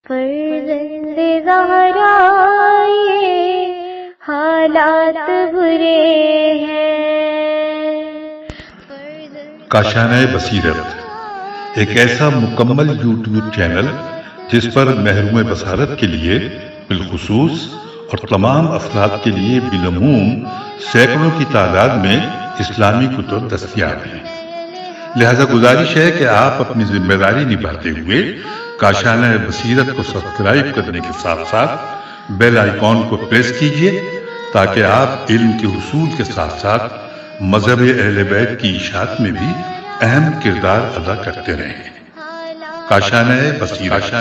فرزند زہرا یہ حالات برے ہیں۔ کاشانہ بصیرت ایک ایسا مکمل یوٹیوب چینل جس پر محروم بصارت کے لیے بالخصوص اور تمام افراد کے لیے بالعموم سینکڑوں کی تعداد میں اسلامی کتب دستیاب ہیں۔ لہذا گزارش ہے کہ آپ اپنی ذمہ داری نبھاتے ہوئے کاشانہ بصیرت کو سبسکرائب کرنے کے ساتھ ساتھ بیل آئیکن کو پریس کیجیے تاکہ آپ علم کے حصول کے ساتھ ساتھ مذہب اہل بیت کی اشاعت میں بھی اہم کردار ادا کرتے رہیں۔ کاشانہ بصیرت۔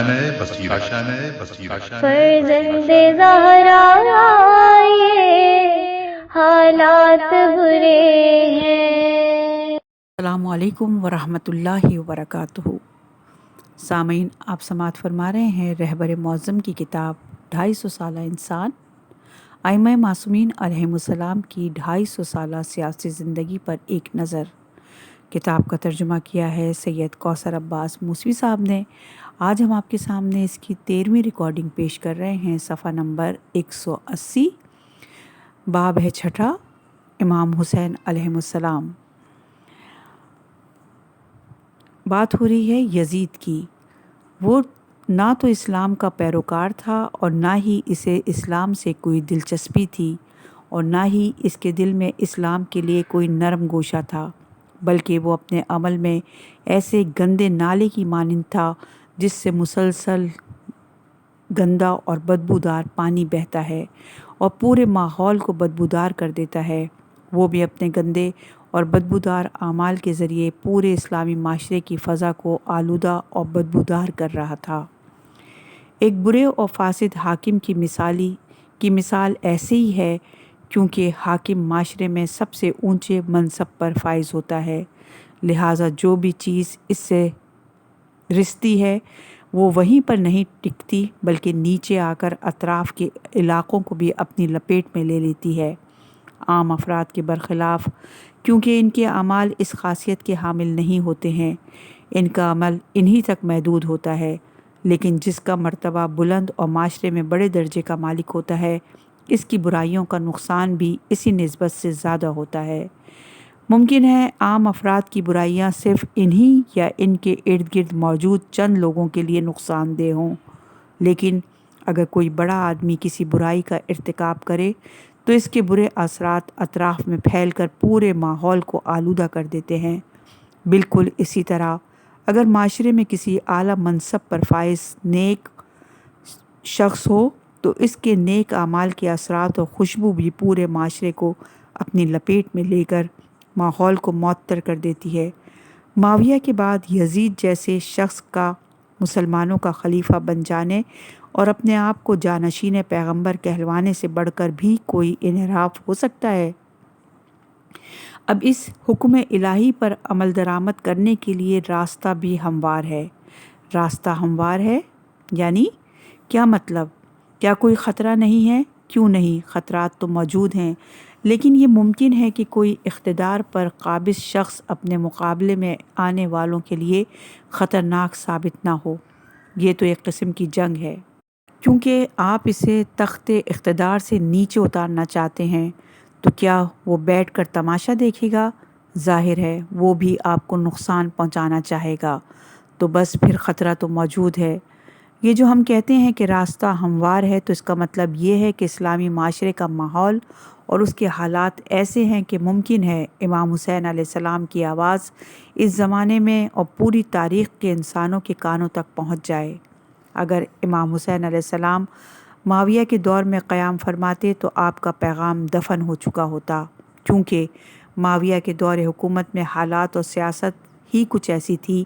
فرزند زہرا یہ حالات برے ہیں۔ السلام علیکم ورحمۃ اللہ وبرکاتہ۔ سامعین، آپ سماعت فرما رہے ہیں رہبر معظم کی کتاب 250 سالہ انسان، ائمہ معصومین علیہم السلام کی 250 سالہ سیاسی زندگی پر ایک نظر۔ کتاب کا ترجمہ کیا ہے سید کوثر عباس موسوی صاحب نے۔ آج ہم آپ کے سامنے اس کی 13ویں ریکارڈنگ پیش کر رہے ہیں، صفحہ نمبر 180، باب ہے 6، امام حسین علیہم السلام۔ بات ہو رہی ہے یزید کی۔ وہ نہ تو اسلام کا پیروکار تھا اور نہ ہی اسے اسلام سے کوئی دلچسپی تھی، اور نہ ہی اس کے دل میں اسلام کے لیے کوئی نرم گوشہ تھا، بلکہ وہ اپنے عمل میں ایسے گندے نالے کی مانند تھا جس سے مسلسل گندا اور بدبودار پانی بہتا ہے اور پورے ماحول کو بدبودار کر دیتا ہے۔ وہ بھی اپنے گندے اور بدبودار اعمال کے ذریعے پورے اسلامی معاشرے کی فضا کو آلودہ اور بدبودار کر رہا تھا۔ ایک برے اور فاسد حاکم کی مثال ایسے ہی ہے، کیونکہ حاکم معاشرے میں سب سے اونچے منصب پر فائز ہوتا ہے، لہٰذا جو بھی چیز اس سے رستی ہے وہ وہیں پر نہیں ٹکتی بلکہ نیچے آ کر اطراف کے علاقوں کو بھی اپنی لپیٹ میں لے لیتی ہے۔ عام افراد کے برخلاف، کیونکہ ان کے اعمال اس خاصیت کے حامل نہیں ہوتے ہیں، ان کا عمل انہی تک محدود ہوتا ہے، لیکن جس کا مرتبہ بلند اور معاشرے میں بڑے درجے کا مالک ہوتا ہے، اس کی برائیوں کا نقصان بھی اسی نسبت سے زیادہ ہوتا ہے۔ ممکن ہے عام افراد کی برائیاں صرف انہی یا ان کے ارد گرد موجود چند لوگوں کے لیے نقصان دہ ہوں، لیکن اگر کوئی بڑا آدمی کسی برائی کا ارتکاب کرے تو اس کے برے اثرات اطراف میں پھیل کر پورے ماحول کو آلودہ کر دیتے ہیں۔ بالکل اسی طرح اگر معاشرے میں کسی اعلیٰ منصب پر فائز نیک شخص ہو تو اس کے نیک اعمال کے اثرات اور خوشبو بھی پورے معاشرے کو اپنی لپیٹ میں لے کر ماحول کو معطر کر دیتی ہے۔ معاویہ کے بعد یزید جیسے شخص کا مسلمانوں کا خلیفہ بن جانے اور اپنے آپ کو جانشین پیغمبر کہلوانے سے بڑھ کر بھی کوئی انحراف ہو سکتا ہے؟ اب اس حکم الہی پر عمل درآمد کرنے کے لیے راستہ بھی ہموار ہے۔ راستہ ہموار ہے یعنی کیا مطلب؟ کیا کوئی خطرہ نہیں ہے؟ کیوں نہیں، خطرات تو موجود ہیں، لیکن یہ ممکن ہے کہ کوئی اقتدار پر قابض شخص اپنے مقابلے میں آنے والوں کے لیے خطرناک ثابت نہ ہو۔ یہ تو ایک قسم کی جنگ ہے۔ کیونکہ آپ اسے تخت اقتدار سے نیچے اتارنا چاہتے ہیں تو کیا وہ بیٹھ کر تماشا دیکھے گا؟ ظاہر ہے وہ بھی آپ کو نقصان پہنچانا چاہے گا، تو بس پھر خطرہ تو موجود ہے۔ یہ جو ہم کہتے ہیں کہ راستہ ہموار ہے تو اس کا مطلب یہ ہے کہ اسلامی معاشرے کا ماحول اور اس کے حالات ایسے ہیں کہ ممکن ہے امام حسین علیہ السلام کی آواز اس زمانے میں اور پوری تاریخ کے انسانوں کے کانوں تک پہنچ جائے۔ اگر امام حسین علیہ السلام معاویہ کے دور میں قیام فرماتے تو آپ کا پیغام دفن ہو چکا ہوتا، کیونکہ معاویہ کے دور حکومت میں حالات اور سیاست ہی کچھ ایسی تھی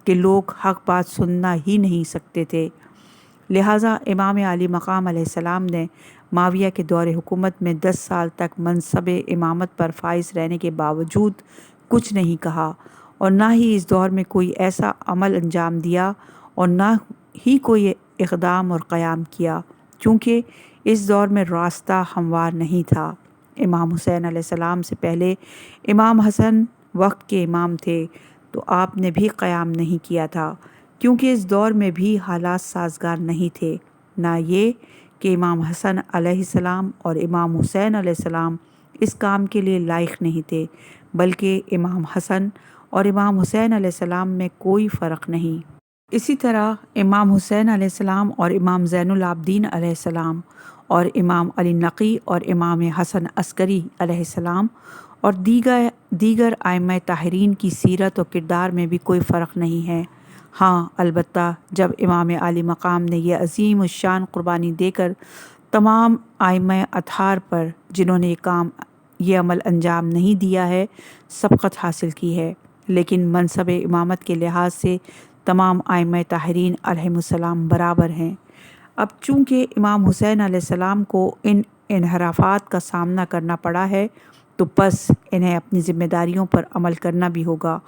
کہ لوگ حق بات سننا ہی نہیں سکتے تھے۔ لہٰذا امام علی مقام علیہ السلام نے معاویہ کے دور حکومت میں 10 سال تک منصب امامت پر فائز رہنے کے باوجود کچھ نہیں کہا، اور نہ ہی اس دور میں کوئی ایسا عمل انجام دیا اور نہ ہی کوئی اقدام اور قیام کیا، کیونکہ اس دور میں راستہ ہموار نہیں تھا۔ امام حسین علیہ السلام سے پہلے امام حسن وقت کے امام تھے تو آپ نے بھی قیام نہیں کیا تھا، کیونکہ اس دور میں بھی حالات سازگار نہیں تھے، نہ یہ کہ امام حسن علیہ السلام اور امام حسین علیہ السلام اس کام کے لیے لائق نہیں تھے، بلکہ امام حسن اور امام حسین علیہ السلام میں کوئی فرق نہیں۔ اسی طرح امام حسین علیہ السلام اور امام زین العابدین علیہ السلام اور امام علی نقی اور امام حسن عسکری علیہ السلام اور دیگر ائمہ طاہرین کی سیرت و کردار میں بھی کوئی فرق نہیں ہے۔ ہاں البتہ جب امام عالی مقام نے یہ عظیم الشان قربانی دے کر تمام ائمہ اطہار پر جنہوں نے یہ عمل انجام نہیں دیا ہے سبقت حاصل کی ہے، لیکن منصب امامت کے لحاظ سے تمام ائمہ طاہرین علیہم السلام برابر ہیں۔ اب چونکہ امام حسین علیہ السلام کو ان انحرافات کا سامنا کرنا پڑا ہے تو بس انہیں اپنی ذمہ داریوں پر عمل کرنا بھی ہوگا،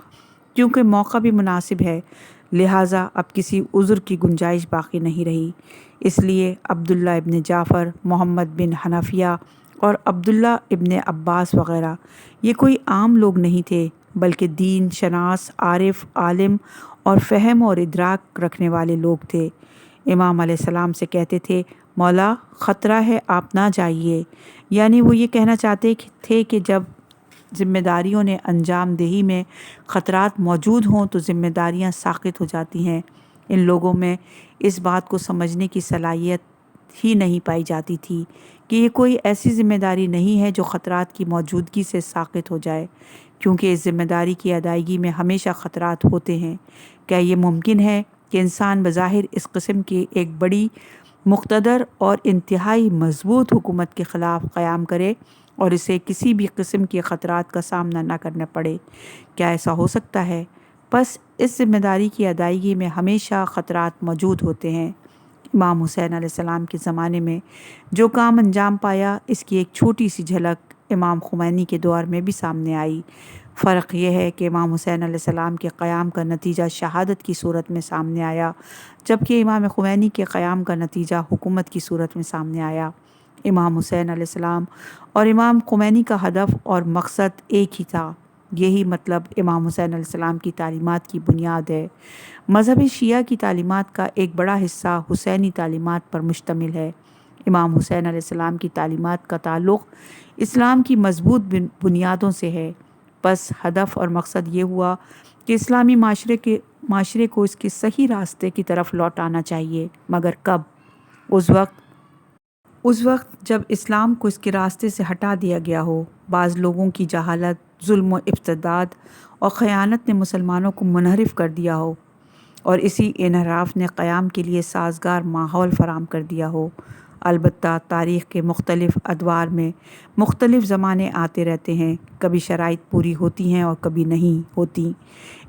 کیونکہ موقع بھی مناسب ہے، لہٰذا اب کسی عذر کی گنجائش باقی نہیں رہی۔ اس لیے عبداللہ ابن جعفر، محمد بن حنفیہ اور عبداللہ ابن عباس وغیرہ یہ کوئی عام لوگ نہیں تھے، بلکہ دین شناس، عارف، عالم اور فہم اور ادراک رکھنے والے لوگ تھے۔ امام علیہ السلام سے کہتے تھے مولا خطرہ ہے آپ نہ جائیے، یعنی وہ یہ کہنا چاہتے تھے کہ جب ذمہ داریوں نے انجام دہی میں خطرات موجود ہوں تو ذمہ داریاں ساقط ہو جاتی ہیں۔ ان لوگوں میں اس بات کو سمجھنے کی صلاحیت ہی نہیں پائی جاتی تھی کہ یہ کوئی ایسی ذمہ داری نہیں ہے جو خطرات کی موجودگی سے ساقط ہو جائے، کیونکہ اس ذمہ داری کی ادائیگی میں ہمیشہ خطرات ہوتے ہیں۔ کیا یہ ممکن ہے کہ انسان بظاہر اس قسم کی ایک بڑی، مقتدر اور انتہائی مضبوط حکومت کے خلاف قیام کرے اور اسے کسی بھی قسم کے خطرات کا سامنا نہ کرنا پڑے؟ کیا ایسا ہو سکتا ہے؟ بس اس ذمہ داری کی ادائیگی میں ہمیشہ خطرات موجود ہوتے ہیں۔ امام حسین علیہ السلام کے زمانے میں جو کام انجام پایا اس کی ایک چھوٹی سی جھلک امام خمینی کے دور میں بھی سامنے آئی۔ فرق یہ ہے کہ امام حسین علیہ السلام کے قیام کا نتیجہ شہادت کی صورت میں سامنے آیا، جبکہ امام خمینی کے قیام کا نتیجہ حکومت کی صورت میں سامنے آیا۔ امام حسین علیہ السلام اور امام خمینی کا ہدف اور مقصد ایک ہی تھا۔ یہی مطلب امام حسین علیہ السلام کی تعلیمات کی بنیاد ہے۔ مذہب شیعہ کی تعلیمات کا ایک بڑا حصہ حسینی تعلیمات پر مشتمل ہے۔ امام حسین علیہ السلام کی تعلیمات کا تعلق اسلام کی مضبوط بنیادوں سے ہے۔ بس ہدف اور مقصد یہ ہوا کہ اسلامی معاشرے کو اس کے صحیح راستے کی طرف لوٹانا چاہیے، مگر کب؟ اس وقت جب اسلام کو اس کے راستے سے ہٹا دیا گیا ہو۔ بعض لوگوں کی جہالت، ظلم و ابتداد اور خیانت نے مسلمانوں کو منحرف کر دیا ہو اور اسی انحراف نے قیام کے لیے سازگار ماحول فراہم کر دیا ہو۔ البتہ تاریخ کے مختلف ادوار میں مختلف زمانے آتے رہتے ہیں، کبھی شرائط پوری ہوتی ہیں اور کبھی نہیں ہوتی۔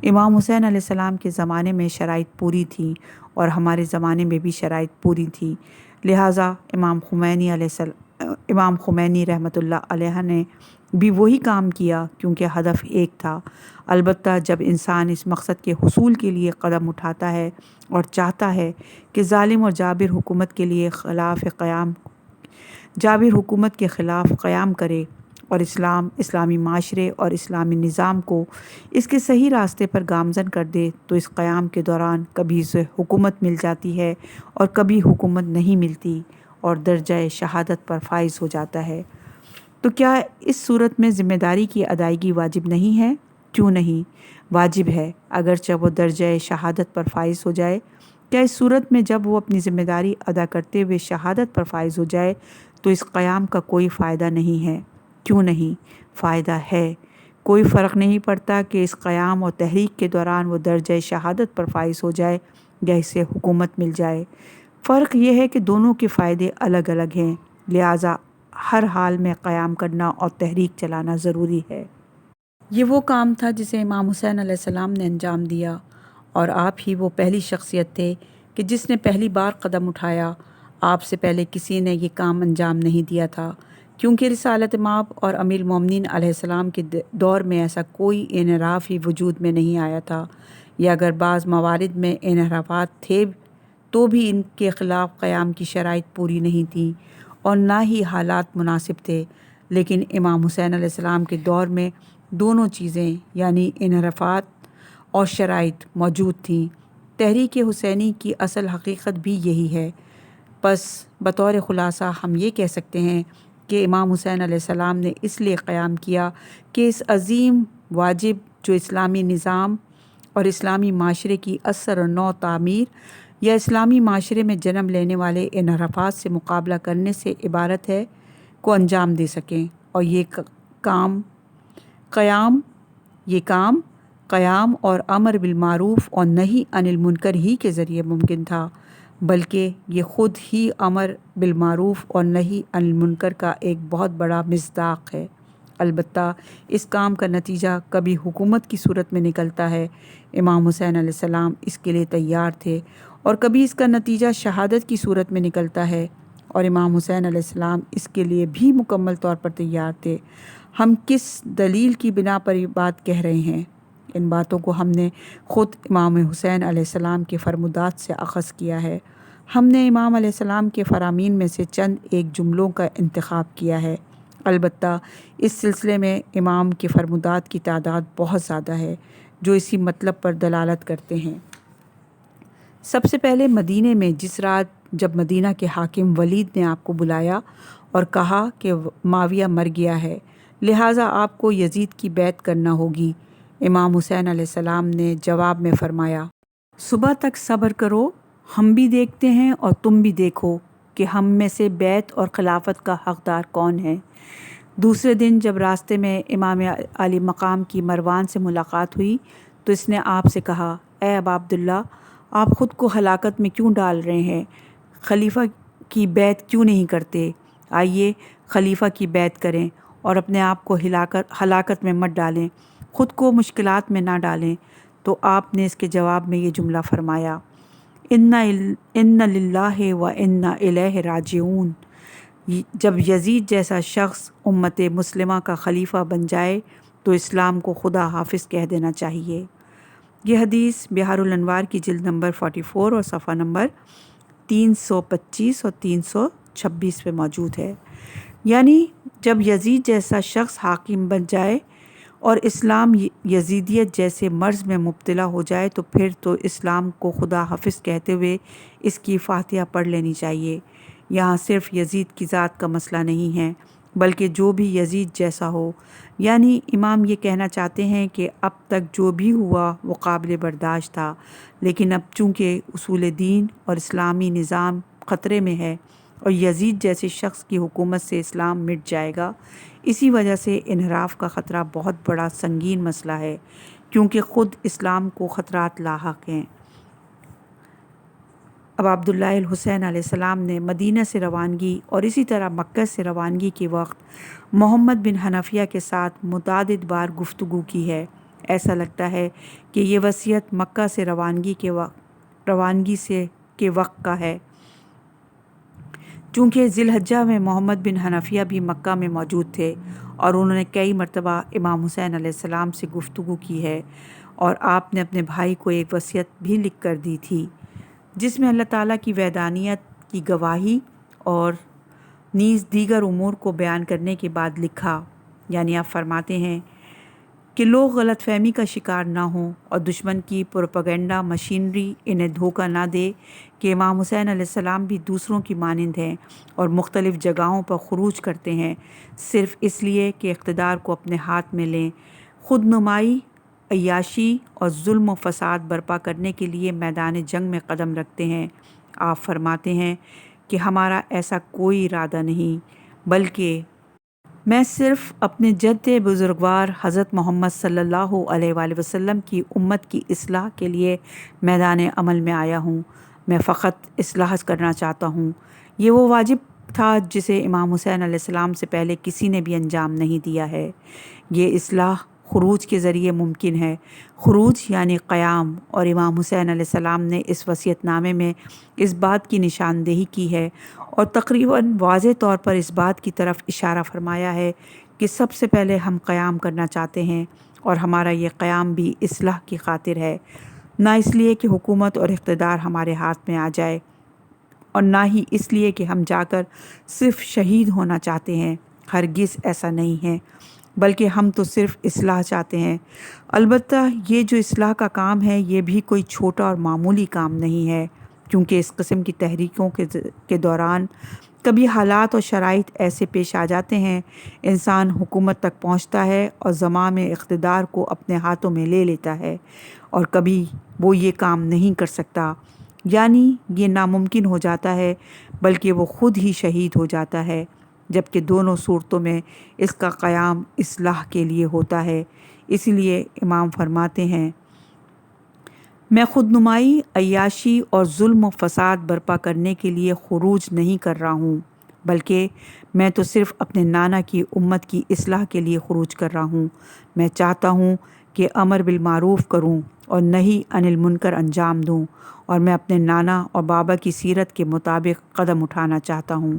امام حسین علیہ السلام کے زمانے میں شرائط پوری تھیں اور ہمارے زمانے میں بھی شرائط پوری تھیں، لہٰذا امام خمینی رحمۃ اللہ علیہ نے بھی وہی کام کیا، کیونکہ ہدف ایک تھا۔ البتہ جب انسان اس مقصد کے حصول کے لیے قدم اٹھاتا ہے اور چاہتا ہے کہ ظالم اور جابر حکومت کے خلاف قیام کرے اور اسلامی معاشرے اور اسلامی نظام کو اس کے صحیح راستے پر گامزن کر دے، تو اس قیام کے دوران کبھی اسے حکومت مل جاتی ہے اور کبھی حکومت نہیں ملتی اور درجہ شہادت پر فائز ہو جاتا ہے۔ تو کیا اس صورت میں ذمہ داری کی ادائیگی واجب نہیں ہے؟ کیوں نہیں؟ واجب ہے، اگرچہ وہ درجہ شہادت پر فائز ہو جائے۔ کیا اس صورت میں جب وہ اپنی ذمہ داری ادا کرتے ہوئے شہادت پر فائز ہو جائے تو اس قیام کا کوئی فائدہ نہیں ہے؟ کیوں نہیں؟ فائدہ ہے۔ کوئی فرق نہیں پڑتا کہ اس قیام اور تحریک کے دوران وہ درجہ شہادت پر فائز ہو جائے یا اسے حکومت مل جائے۔ فرق یہ ہے کہ دونوں کے فائدے الگ الگ ہیں، لہٰذا ہر حال میں قیام کرنا اور تحریک چلانا ضروری ہے۔ یہ وہ کام تھا جسے امام حسین علیہ السلام نے انجام دیا، اور آپ ہی وہ پہلی شخصیت تھے کہ جس نے پہلی بار قدم اٹھایا۔ آپ سے پہلے کسی نے یہ کام انجام نہیں دیا تھا، کیونکہ رسالت مآب اور امیر المومنین علیہ السلام کے دور میں ایسا کوئی انحراف ہی وجود میں نہیں آیا تھا، یا اگر بعض موارد میں انحرافات تھے تو بھی ان کے خلاف قیام کی شرائط پوری نہیں تھیں اور نہ ہی حالات مناسب تھے۔ لیکن امام حسین علیہ السلام کے دور میں دونوں چیزیں یعنی انحرافات اور شرائط موجود تھیں۔ تحریک حسینی کی اصل حقیقت بھی یہی ہے۔ پس بطور خلاصہ ہم یہ کہہ سکتے ہیں کہ امام حسین علیہ السلام نے اس لیے قیام کیا کہ اس عظیم واجب جو اسلامی نظام اور اسلامی معاشرے کی اثر و نو تعمیر یا اسلامی معاشرے میں جنم لینے والے انحرافات سے مقابلہ کرنے سے عبارت ہے کو انجام دے سکیں، اور یہ کام قیام اور امر بالمعروف اور نہی عن المنکر ہی کے ذریعے ممکن تھا، بلکہ یہ خود ہی امر بالمعروف اور نہی عن المنکر کا ایک بہت بڑا مصداق ہے۔ البتہ اس کام کا نتیجہ کبھی حکومت کی صورت میں نکلتا ہے، امام حسین علیہ السلام اس کے لیے تیار تھے، اور کبھی اس کا نتیجہ شہادت کی صورت میں نکلتا ہے، اور امام حسین علیہ السلام اس کے لیے بھی مکمل طور پر تیار تھے۔ ہم کس دلیل کی بنا پر یہ بات کہہ رہے ہیں؟ ان باتوں کو ہم نے خود امام حسین علیہ السلام کے فرمودات سے اخذ کیا ہے۔ ہم نے امام علیہ السلام کے فرامین میں سے چند ایک جملوں کا انتخاب کیا ہے۔ البتہ اس سلسلے میں امام کے فرمودات کی تعداد بہت زیادہ ہے جو اسی مطلب پر دلالت کرتے ہیں۔ سب سے پہلے مدینے میں جس رات جب مدینہ کے حاکم ولید نے آپ کو بلایا اور کہا کہ معاویہ مر گیا ہے، لہٰذا آپ کو یزید کی بیعت کرنا ہوگی، امام حسین علیہ السلام نے جواب میں فرمایا، صبح تک صبر کرو، ہم بھی دیکھتے ہیں اور تم بھی دیکھو کہ ہم میں سے بیعت اور خلافت کا حقدار کون ہے۔ دوسرے دن جب راستے میں امام علی مقام کی مروان سے ملاقات ہوئی تو اس نے آپ سے کہا، اے ابا عبداللہ، آپ خود کو ہلاکت میں کیوں ڈال رہے ہیں؟ خلیفہ کی بیعت کیوں نہیں کرتے؟ آئیے خلیفہ کی بیعت کریں اور اپنے آپ کو ہلاکت میں مت ڈالیں، خود کو مشکلات میں نہ ڈالیں۔ تو آپ نے اس کے جواب میں یہ جملہ فرمایا، ان للہ و انا الیہ راجعون۔ جب یزید جیسا شخص امت مسلمہ کا خلیفہ بن جائے تو اسلام کو خدا حافظ کہہ دینا چاہیے۔ یہ حدیث بحار الانوار کی جلد نمبر 44 اور صفحہ نمبر 325 اور 326 پہ موجود ہے۔ یعنی جب یزید جیسا شخص حاکم بن جائے اور اسلام یزیدیت جیسے مرض میں مبتلا ہو جائے تو پھر تو اسلام کو خدا حافظ کہتے ہوئے اس کی فاتحہ پڑھ لینی چاہیے۔ یہاں صرف یزید کی ذات کا مسئلہ نہیں ہے بلکہ جو بھی یزید جیسا ہو، یعنی امام یہ کہنا چاہتے ہیں کہ اب تک جو بھی ہوا وہ قابل برداشت تھا، لیکن اب چونکہ اصول دین اور اسلامی نظام خطرے میں ہے اور یزید جیسے شخص کی حکومت سے اسلام مٹ جائے گا، اسی وجہ سے انحراف کا خطرہ بہت بڑا سنگین مسئلہ ہے، کیونکہ خود اسلام کو خطرات لاحق ہیں۔ اب عبداللہ الحسین علیہ السلام نے مدینہ سے روانگی اور اسی طرح مکہ سے روانگی کے وقت محمد بن حنفیہ کے ساتھ متعدد بار گفتگو کی ہے۔ ایسا لگتا ہے کہ یہ وصیت مکہ سے روانگی کے وقت کا ہے، چونکہ ذی الحجہ میں محمد بن حنفیہ بھی مکہ میں موجود تھے اور انہوں نے کئی مرتبہ امام حسین علیہ السلام سے گفتگو کی ہے، اور آپ نے اپنے بھائی کو ایک وصیت بھی لکھ کر دی تھی جس میں اللہ تعالیٰ کی وحدانیت کی گواہی اور نیز دیگر امور کو بیان کرنے کے بعد لکھا، یعنی آپ فرماتے ہیں کہ لوگ غلط فہمی کا شکار نہ ہوں اور دشمن کی پروپیگنڈا مشینری انہیں دھوکہ نہ دے کہ امام حسین علیہ السلام بھی دوسروں کی مانند ہیں اور مختلف جگہوں پر خروج کرتے ہیں صرف اس لیے کہ اقتدار کو اپنے ہاتھ میں لیں، خود نمائی، عیاشی اور ظلم و فساد برپا کرنے کے لیے میدان جنگ میں قدم رکھتے ہیں۔ آپ فرماتے ہیں کہ ہمارا ایسا کوئی ارادہ نہیں، بلکہ میں صرف اپنے جد بزرگوار حضرت محمد صلی اللہ علیہ وآلہ وسلم کی امت کی اصلاح کے لیے میدان عمل میں آیا ہوں، میں فقط اصلاح کرنا چاہتا ہوں۔ یہ وہ واجب تھا جسے امام حسین علیہ السلام سے پہلے کسی نے بھی انجام نہیں دیا ہے۔ یہ اصلاح خروج کے ذریعے ممکن ہے، خروج یعنی قیام، اور امام حسین علیہ السلام نے اس وصیت نامے میں اس بات کی نشاندہی کی ہے اور تقریباً واضح طور پر اس بات کی طرف اشارہ فرمایا ہے کہ سب سے پہلے ہم قیام کرنا چاہتے ہیں، اور ہمارا یہ قیام بھی اصلاح کی خاطر ہے، نہ اس لیے کہ حکومت اور اقتدار ہمارے ہاتھ میں آ جائے، اور نہ ہی اس لیے کہ ہم جا کر صرف شہید ہونا چاہتے ہیں۔ ہرگز ایسا نہیں ہے، بلکہ ہم تو صرف اصلاح چاہتے ہیں۔ البتہ یہ جو اصلاح کا کام ہے یہ بھی کوئی چھوٹا اور معمولی کام نہیں ہے، کیونکہ اس قسم کی تحریکوں کے دوران کبھی حالات اور شرائط ایسے پیش آ جاتے ہیں، انسان حکومت تک پہنچتا ہے اور زمام اقتدار کو اپنے ہاتھوں میں لے لیتا ہے، اور کبھی وہ یہ کام نہیں کر سکتا، یعنی یہ ناممکن ہو جاتا ہے، بلکہ وہ خود ہی شہید ہو جاتا ہے، جبکہ دونوں صورتوں میں اس کا قیام اصلاح کے لیے ہوتا ہے۔ اس لیے امام فرماتے ہیں، میں خود نمائی، عیاشی اور ظلم و فساد برپا کرنے کے لیے خروج نہیں کر رہا ہوں، بلکہ میں تو صرف اپنے نانا کی امت کی اصلاح کے لیے خروج کر رہا ہوں۔ میں چاہتا ہوں کہ امر بالمعروف کروں اور نہی عن المنکر انجام دوں، اور میں اپنے نانا اور بابا کی سیرت کے مطابق قدم اٹھانا چاہتا ہوں۔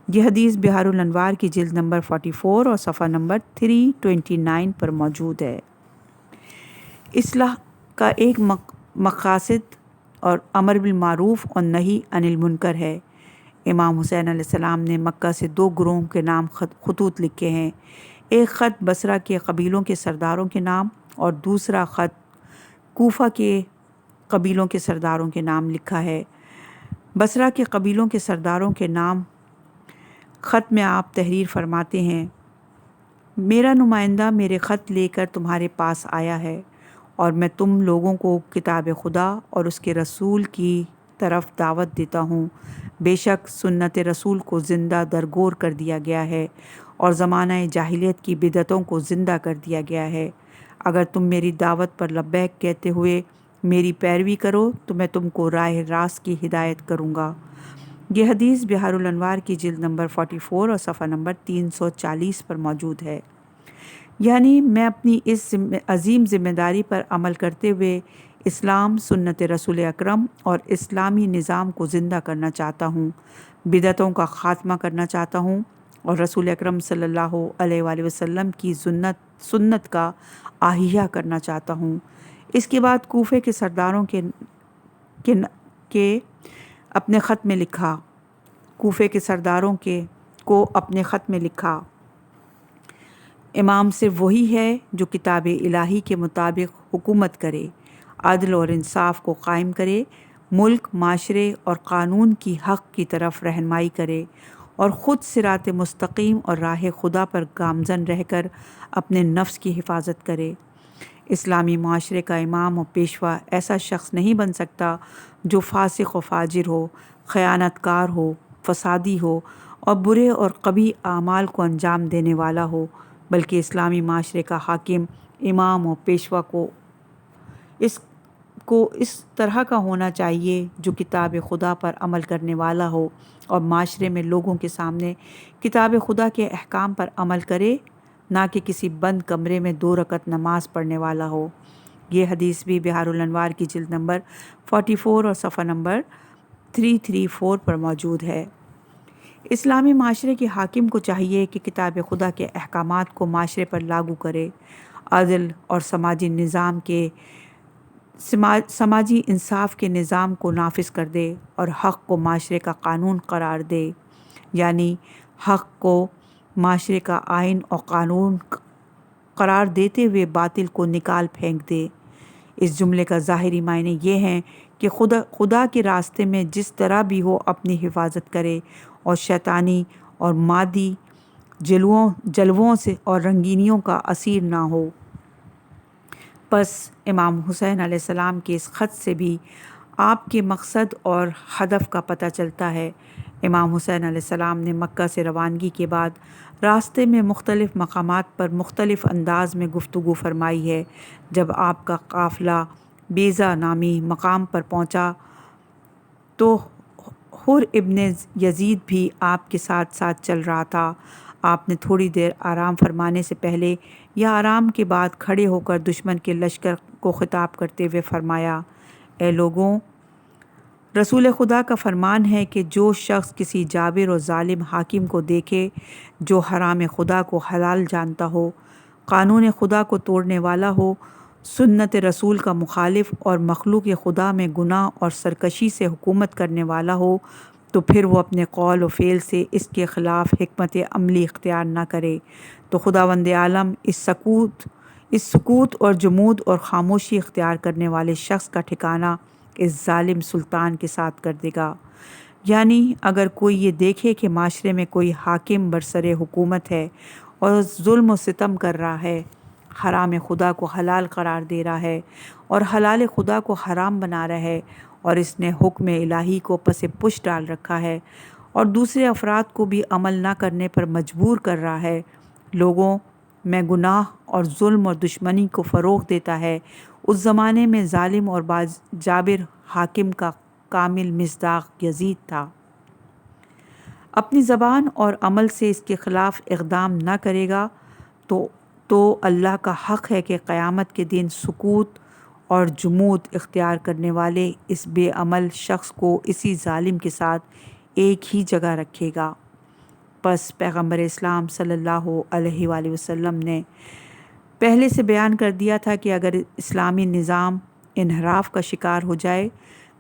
یہ حدیث بحار الانوار کی جلد نمبر 44 اور صفحہ نمبر 329 پر موجود ہے۔ اصلاح کا ایک مقاصد اور امر بالمعروف اور نہی عن المنکر ہے۔ امام حسین علیہ السلام نے مکہ سے 2 گروہوں کے نام خطوط لکھے ہیں، ایک خط بصرہ کے قبیلوں کے سرداروں کے نام اور دوسرا خط کوفہ کے قبیلوں کے سرداروں کے نام لکھا ہے۔ بصرہ کے قبیلوں کے سرداروں کے نام خط میں آپ تحریر فرماتے ہیں، میرا نمائندہ میرے خط لے کر تمہارے پاس آیا ہے، اور میں تم لوگوں کو کتاب خدا اور اس کے رسول کی طرف دعوت دیتا ہوں۔ بے شک سنت رسول کو زندہ درگور کر دیا گیا ہے اور زمانہ جاہلیت کی بدعتوں کو زندہ کر دیا گیا ہے۔ اگر تم میری دعوت پر لبیک کہتے ہوئے میری پیروی کرو تو میں تم کو راہ راست کی ہدایت کروں گا۔ یہ حدیث بحار الانوار کی جلد نمبر 44 اور صفحہ نمبر 340 پر موجود ہے۔ یعنی میں اپنی اس عظیم ذمہ داری پر عمل کرتے ہوئے اسلام، سنت رسول اکرم اور اسلامی نظام کو زندہ کرنا چاہتا ہوں، بدعتوں کا خاتمہ کرنا چاہتا ہوں، اور رسول اکرم صلی اللہ علیہ وآلہ وسلم کی سنت کا احیا کرنا چاہتا ہوں۔ اس کے بعد کوفے کے سرداروں کے اپنے خط میں لکھا، کو اپنے خط میں لکھا، امام صرف وہی ہے جو کتاب الہی کے مطابق حکومت کرے، عدل اور انصاف کو قائم کرے، ملک، معاشرے اور قانون کی حق کی طرف رہنمائی کرے، اور خود صراط مستقیم اور راہ خدا پر گامزن رہ کر اپنے نفس کی حفاظت کرے۔ اسلامی معاشرے کا امام و پیشوا ایسا شخص نہیں بن سکتا جو فاسق و فاجر ہو، خیانت کار ہو، فسادی ہو اور برے اور قبیح اعمال کو انجام دینے والا ہو، بلکہ اسلامی معاشرے کا حاکم، امام و پیشوا کو اس طرح کا ہونا چاہیے جو کتاب خدا پر عمل کرنے والا ہو اور معاشرے میں لوگوں کے سامنے کتاب خدا کے احکام پر عمل کرے، نہ کہ کسی بند کمرے میں 2 رکعت نماز پڑھنے والا ہو۔ یہ حدیث بھی بحار الانوار کی جلد نمبر 44 اور صفحہ نمبر 334 پر موجود ہے۔ اسلامی معاشرے کے حاکم کو چاہیے کہ کتاب خدا کے احکامات کو معاشرے پر لاگو کرے، عدل اور سماجی انصاف کے نظام کو نافذ کر دے اور حق کو معاشرے کا قانون قرار دے، یعنی حق کو معاشرے کا آئین اور قانون قرار دیتے ہوئے باطل کو نکال پھینک دے۔ اس جملے کا ظاہری معنی یہ ہے کہ خدا کے راستے میں جس طرح بھی ہو اپنی حفاظت کرے اور شیطانی اور مادی جلووں سے اور رنگینیوں کا اسیر نہ ہو۔ پس امام حسین علیہ السلام کے اس خط سے بھی آپ کے مقصد اور ہدف کا پتہ چلتا ہے۔ امام حسین علیہ السلام نے مکہ سے روانگی کے بعد راستے میں مختلف مقامات پر مختلف انداز میں گفتگو فرمائی ہے۔ جب آپ کا قافلہ بیضہ نامی مقام پر پہنچا تو حر ابن یزید بھی آپ کے ساتھ ساتھ چل رہا تھا۔ آپ نے تھوڑی دیر آرام فرمانے سے پہلے یا آرام کے بعد کھڑے ہو کر دشمن کے لشکر کو خطاب کرتے ہوئے فرمایا، اے لوگوں، رسول خدا کا فرمان ہے کہ جو شخص کسی جابر و ظالم حاکم کو دیکھے جو حرام خدا کو حلال جانتا ہو، قانون خدا کو توڑنے والا ہو، سنت رسول کا مخالف اور مخلوق خدا میں گناہ اور سرکشی سے حکومت کرنے والا ہو، تو پھر وہ اپنے قول و فعل سے اس کے خلاف حکمت عملی اختیار نہ کرے تو خداوند عالم اس سکوت اور جمود اور خاموشی اختیار کرنے والے شخص کا ٹھکانہ اس ظالم سلطان کے ساتھ کر دے گا۔ یعنی اگر کوئی یہ دیکھے کہ معاشرے میں کوئی حاکم برسر حکومت ہے اور ظلم و ستم کر رہا ہے، حرام خدا کو حلال قرار دے رہا ہے اور حلال خدا کو حرام بنا رہا ہے، اور اس نے حکم الہی کو پس پش ڈال رکھا ہے اور دوسرے افراد کو بھی عمل نہ کرنے پر مجبور کر رہا ہے، لوگوں میں گناہ اور ظلم اور دشمنی کو فروغ دیتا ہے، اس زمانے میں ظالم اور جابر حاکم کا کامل مصداق یزید تھا۔ اپنی زبان اور عمل سے اس کے خلاف اقدام نہ کرے گا تو اللہ کا حق ہے کہ قیامت کے دن سکوت اور جمود اختیار کرنے والے اس بے عمل شخص کو اسی ظالم کے ساتھ ایک ہی جگہ رکھے گا۔ پس پیغمبر اسلام صلی اللہ علیہ وآلہ وسلم نے پہلے سے بیان کر دیا تھا کہ اگر اسلامی نظام انحراف کا شکار ہو جائے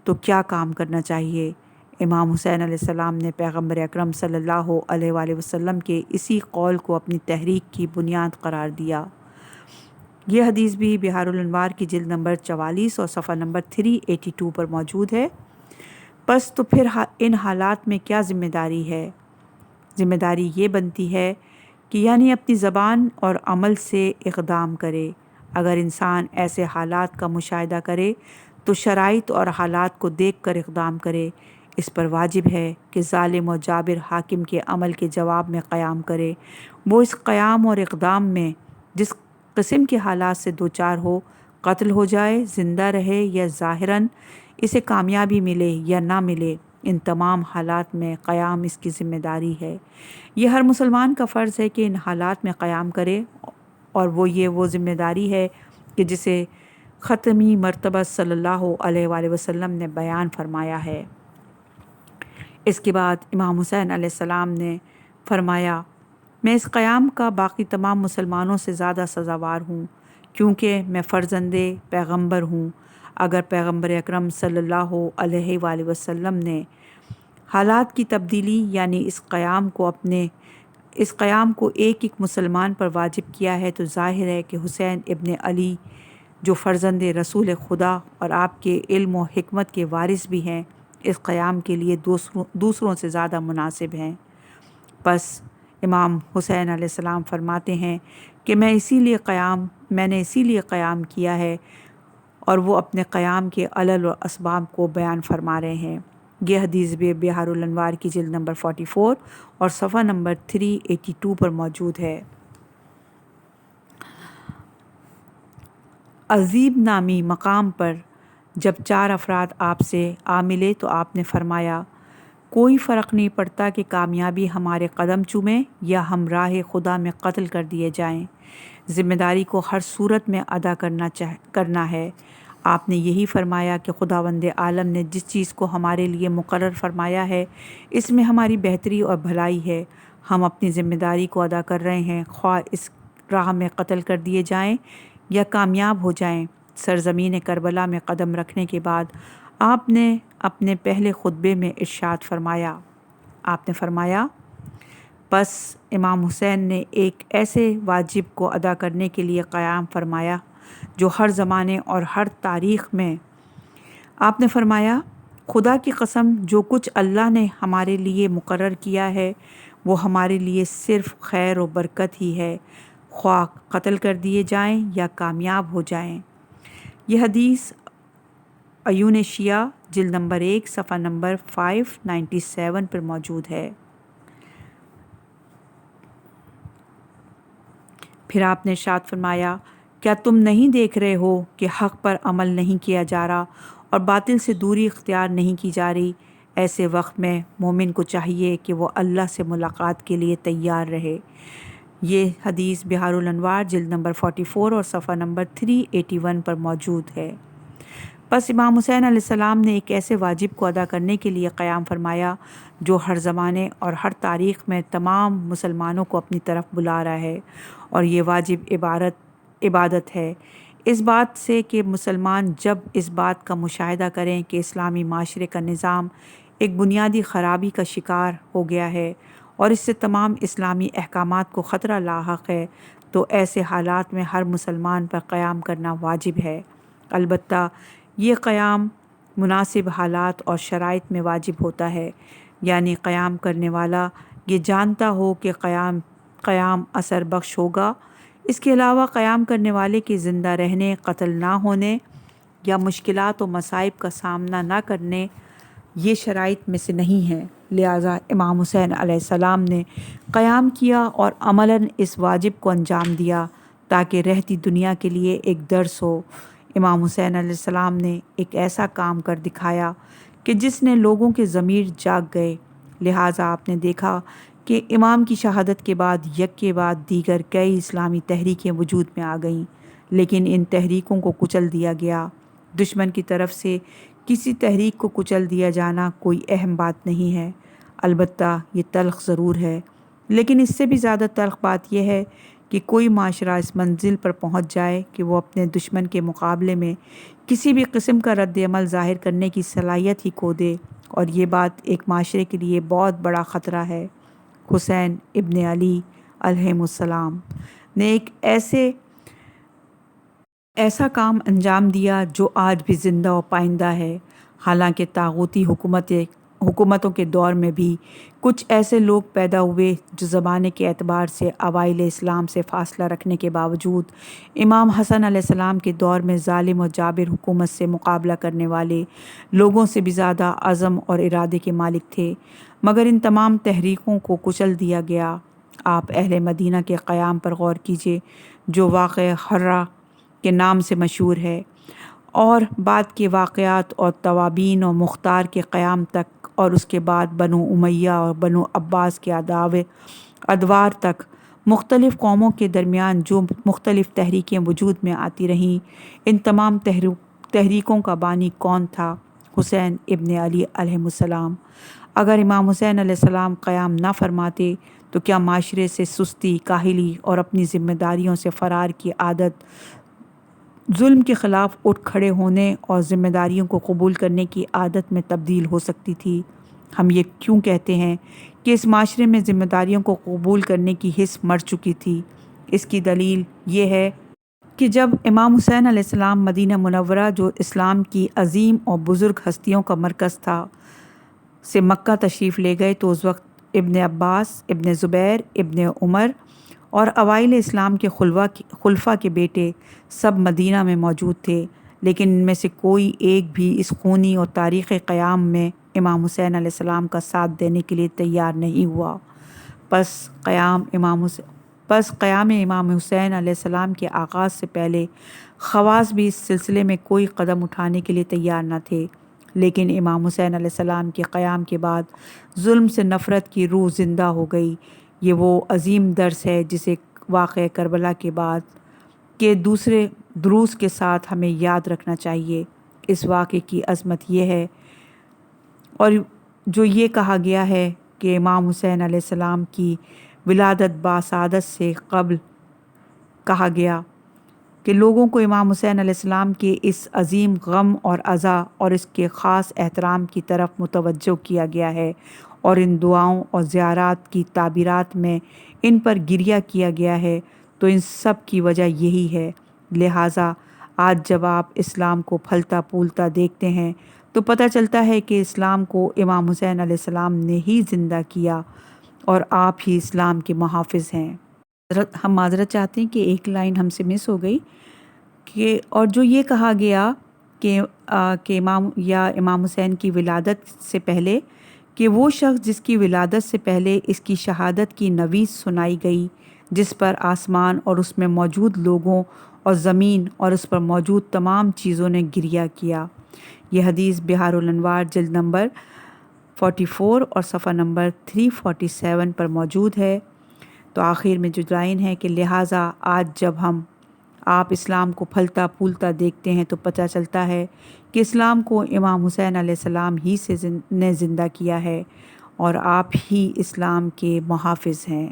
تو کیا کام کرنا چاہیے۔ امام حسین علیہ السلام نے پیغمبر اکرم صلی اللہ علیہ وآلہ وسلم کے اسی قول کو اپنی تحریک کی بنیاد قرار دیا۔ یہ حدیث بھی بحار الانوار کی جلد نمبر 44 اور صفحہ نمبر 382 پر موجود ہے۔ پس تو پھر ان حالات میں کیا ذمہ داری ہے؟ ذمہ داری یہ بنتی ہے کہ یعنی اپنی زبان اور عمل سے اقدام کرے۔ اگر انسان ایسے حالات کا مشاہدہ کرے تو شرائط اور حالات کو دیکھ کر اقدام کرے۔ اس پر واجب ہے کہ ظالم و جابر حاکم کے عمل کے جواب میں قیام کرے۔ وہ اس قیام اور اقدام میں جس قسم کے حالات سے دوچار ہو، قتل ہو جائے، زندہ رہے یا ظاہراً اسے کامیابی ملے یا نہ ملے، ان تمام حالات میں قیام اس کی ذمہ داری ہے۔ یہ ہر مسلمان کا فرض ہے کہ ان حالات میں قیام کرے، اور وہ ذمہ داری ہے کہ جسے ختمی مرتبہ صلی اللہ علیہ وآلہ وسلم نے بیان فرمایا ہے۔ اس کے بعد امام حسین علیہ السلام نے فرمایا، میں اس قیام کا باقی تمام مسلمانوں سے زیادہ سزاوار ہوں، کیونکہ میں فرزند پیغمبر ہوں۔ اگر پیغمبر اکرم صلی اللہ علیہ وآلہ وسلم نے حالات کی تبدیلی یعنی اس قیام کو ایک مسلمان پر واجب کیا ہے تو ظاہر ہے کہ حسین ابن علی جو فرزند رسول خدا اور آپ کے علم و حکمت کے وارث بھی ہیں، اس قیام کے لیے دوسروں سے زیادہ مناسب ہیں۔ پس امام حسین علیہ السلام فرماتے ہیں کہ میں نے اسی لیے قیام کیا ہے، اور وہ اپنے قیام کے علل و اسباب کو بیان فرما رہے ہیں۔ یہ حدیث بھی بحار الانوار کی جلد نمبر 44 اور صفحہ نمبر 382 پر موجود ہے۔ عزیب نامی مقام پر جب 4 افراد آپ سے آ ملے تو آپ نے فرمایا، کوئی فرق نہیں پڑتا کہ کامیابی ہمارے قدم چومے یا ہم راہ خدا میں قتل کر دیے جائیں، ذمہ داری کو ہر صورت میں ادا کرنا ہے۔ آپ نے یہی فرمایا کہ خداوند عالم نے جس چیز کو ہمارے لیے مقرر فرمایا ہے اس میں ہماری بہتری اور بھلائی ہے، ہم اپنی ذمہ داری کو ادا کر رہے ہیں، خواہ اس راہ میں قتل کر دیے جائیں یا کامیاب ہو جائیں۔ سرزمین کربلا میں قدم رکھنے کے بعد آپ نے اپنے پہلے خطبے میں ارشاد فرمایا، آپ نے فرمایا، پس امام حسین نے ایک ایسے واجب کو ادا کرنے کے لیے قیام فرمایا جو ہر زمانے اور ہر تاریخ میں، آپ نے فرمایا، خدا کی قسم جو کچھ اللہ نے ہمارے لیے مقرر کیا ہے وہ ہمارے لیے صرف خیر و برکت ہی ہے، خواہ قتل کر دیے جائیں یا کامیاب ہو جائیں۔ یہ حدیث عیون شیعہ جلد نمبر 1 صفحہ نمبر 597 پر موجود ہے۔ پھر آپ نے ارشاد فرمایا، کیا تم نہیں دیکھ رہے ہو کہ حق پر عمل نہیں کیا جا رہا اور باطل سے دوری اختیار نہیں کی جا رہی؟ ایسے وقت میں مومن کو چاہیے کہ وہ اللہ سے ملاقات کے لیے تیار رہے۔ یہ حدیث بحار الانوار جلد نمبر 44 اور صفحہ نمبر 381 پر موجود ہے۔ پس امام حسین علیہ السلام نے ایک ایسے واجب کو ادا کرنے کے لیے قیام فرمایا جو ہر زمانے اور ہر تاریخ میں تمام مسلمانوں کو اپنی طرف بلا رہا ہے، اور یہ واجب عبادت ہے، اس بات سے کہ مسلمان جب اس بات کا مشاہدہ کریں کہ اسلامی معاشرے کا نظام ایک بنیادی خرابی کا شکار ہو گیا ہے اور اس سے تمام اسلامی احکامات کو خطرہ لاحق ہے، تو ایسے حالات میں ہر مسلمان پر قیام کرنا واجب ہے۔ البتہ یہ قیام مناسب حالات اور شرائط میں واجب ہوتا ہے، یعنی قیام کرنے والا یہ جانتا ہو کہ قیام اثر بخش ہوگا۔ اس کے علاوہ قیام کرنے والے کے زندہ رہنے، قتل نہ ہونے یا مشکلات و مصائب کا سامنا نہ کرنے یہ شرائط میں سے نہیں ہے۔ لہٰذا امام حسین علیہ السلام نے قیام کیا اور عملاً اس واجب کو انجام دیا تاکہ رہتی دنیا کے لیے ایک درس ہو۔ امام حسین علیہ السلام نے ایک ایسا کام کر دکھایا کہ جس نے لوگوں کے ضمیر جاگ گئے۔ لہٰذا آپ نے دیکھا کہ امام کی شہادت کے بعد یک کے بعد دیگر کئی اسلامی تحریکیں وجود میں آ گئیں، لیکن ان تحریکوں کو کچل دیا گیا۔ دشمن کی طرف سے کسی تحریک کو کچل دیا جانا کوئی اہم بات نہیں ہے، البتہ یہ تلخ ضرور ہے، لیکن اس سے بھی زیادہ تلخ بات یہ ہے کہ کوئی معاشرہ اس منزل پر پہنچ جائے کہ وہ اپنے دشمن کے مقابلے میں کسی بھی قسم کا رد عمل ظاہر کرنے کی صلاحیت ہی کھو دے، اور یہ بات ایک معاشرے کے لیے بہت بڑا خطرہ ہے۔ حسین ابن علی علیہم السلام نے ایک ایسا کام انجام دیا جو آج بھی زندہ و پائندہ ہے۔ حالانکہ طاغوتی حکومتوں کے دور میں بھی کچھ ایسے لوگ پیدا ہوئے جو زمانے کے اعتبار سے اوائل اسلام سے فاصلہ رکھنے کے باوجود امام حسن علیہ السلام کے دور میں ظالم و جابر حکومت سے مقابلہ کرنے والے لوگوں سے بھی زیادہ عزم اور ارادے کے مالک تھے، مگر ان تمام تحریکوں کو کچل دیا گیا۔ آپ اہل مدینہ کے قیام پر غور کیجیے جو واقعہ حرہ کے نام سے مشہور ہے، اور بعد کے واقعات اور توابین و مختار کے قیام تک، اور اس کے بعد بنو امیہ اور بنو عباس کے ادوار تک مختلف قوموں کے درمیان جو مختلف تحریکیں وجود میں آتی رہیں، ان تمام تحریکوں کا بانی کون تھا؟ حسین ابن علی علیہ السلام۔ اگر امام حسین علیہ السلام قیام نہ فرماتے تو کیا معاشرے سے سستی، کاہلی اور اپنی ذمہ داریوں سے فرار کی عادت ظلم کے خلاف اٹھ کھڑے ہونے اور ذمہ داریوں کو قبول کرنے کی عادت میں تبدیل ہو سکتی تھی؟ ہم یہ کیوں کہتے ہیں کہ اس معاشرے میں ذمہ داریوں کو قبول کرنے کی حس مر چکی تھی؟ اس کی دلیل یہ ہے کہ جب امام حسین علیہ السلام مدینہ منورہ، جو اسلام کی عظیم اور بزرگ ہستیوں کا مرکز تھا، سے مکہ تشریف لے گئے تو اس وقت ابن عباس، ابن زبیر، ابن عمر اور اوائل اسلام کے خلفاء کے بیٹے سب مدینہ میں موجود تھے، لیکن ان میں سے کوئی ایک بھی اس خونی اور تاریخی قیام میں امام حسین علیہ السلام کا ساتھ دینے کے لیے تیار نہیں ہوا۔ پس قیام امام حسین علیہ السلام کے آغاز سے پہلے خواص بھی اس سلسلے میں کوئی قدم اٹھانے کے لیے تیار نہ تھے، لیکن امام حسین علیہ السلام کے قیام کے بعد ظلم سے نفرت کی روح زندہ ہو گئی۔ یہ وہ عظیم درس ہے جسے واقعہ کربلا کے بعد کے دوسرے دروس کے ساتھ ہمیں یاد رکھنا چاہیے۔ اس واقعے کی عظمت یہ ہے، اور جو یہ کہا گیا ہے کہ امام حسین علیہ السلام کی ولادت باسعادت سے قبل کہا گیا کہ لوگوں کو امام حسین علیہ السلام کے اس عظیم غم اور عزا اور اس کے خاص احترام کی طرف متوجہ کیا گیا ہے، اور ان دعاؤں اور زیارات کی تعبیرات میں ان پر گریہ کیا گیا ہے، تو ان سب کی وجہ یہی ہے۔ لہٰذا آج جب آپ اسلام کو پھلتا پھولتا دیکھتے ہیں تو پتہ چلتا ہے کہ اسلام کو امام حسین علیہ السلام نے ہی زندہ کیا، اور آپ ہی اسلام کے محافظ ہیں۔ ہم معذرت چاہتے ہیں کہ ایک لائن ہم سے مس ہو گئی، کہ اور جو یہ کہا گیا کہ امام حسین کی ولادت سے پہلے، کہ وہ شخص جس کی ولادت سے پہلے اس کی شہادت کی نوید سنائی گئی، جس پر آسمان اور اس میں موجود لوگوں اور زمین اور اس پر موجود تمام چیزوں نے گریہ کیا۔ یہ حدیث بحار الانوار جلد نمبر 44 اور صفحہ نمبر 347 پر موجود ہے۔ تو آخر میں جو لائن ہے کہ لہٰذا آج جب آپ اسلام کو پھلتا پھولتا دیکھتے ہیں تو پتہ چلتا ہے کہ اسلام کو امام حسین علیہ السلام ہی نے زندہ کیا ہے، اور آپ ہی اسلام کے محافظ ہیں۔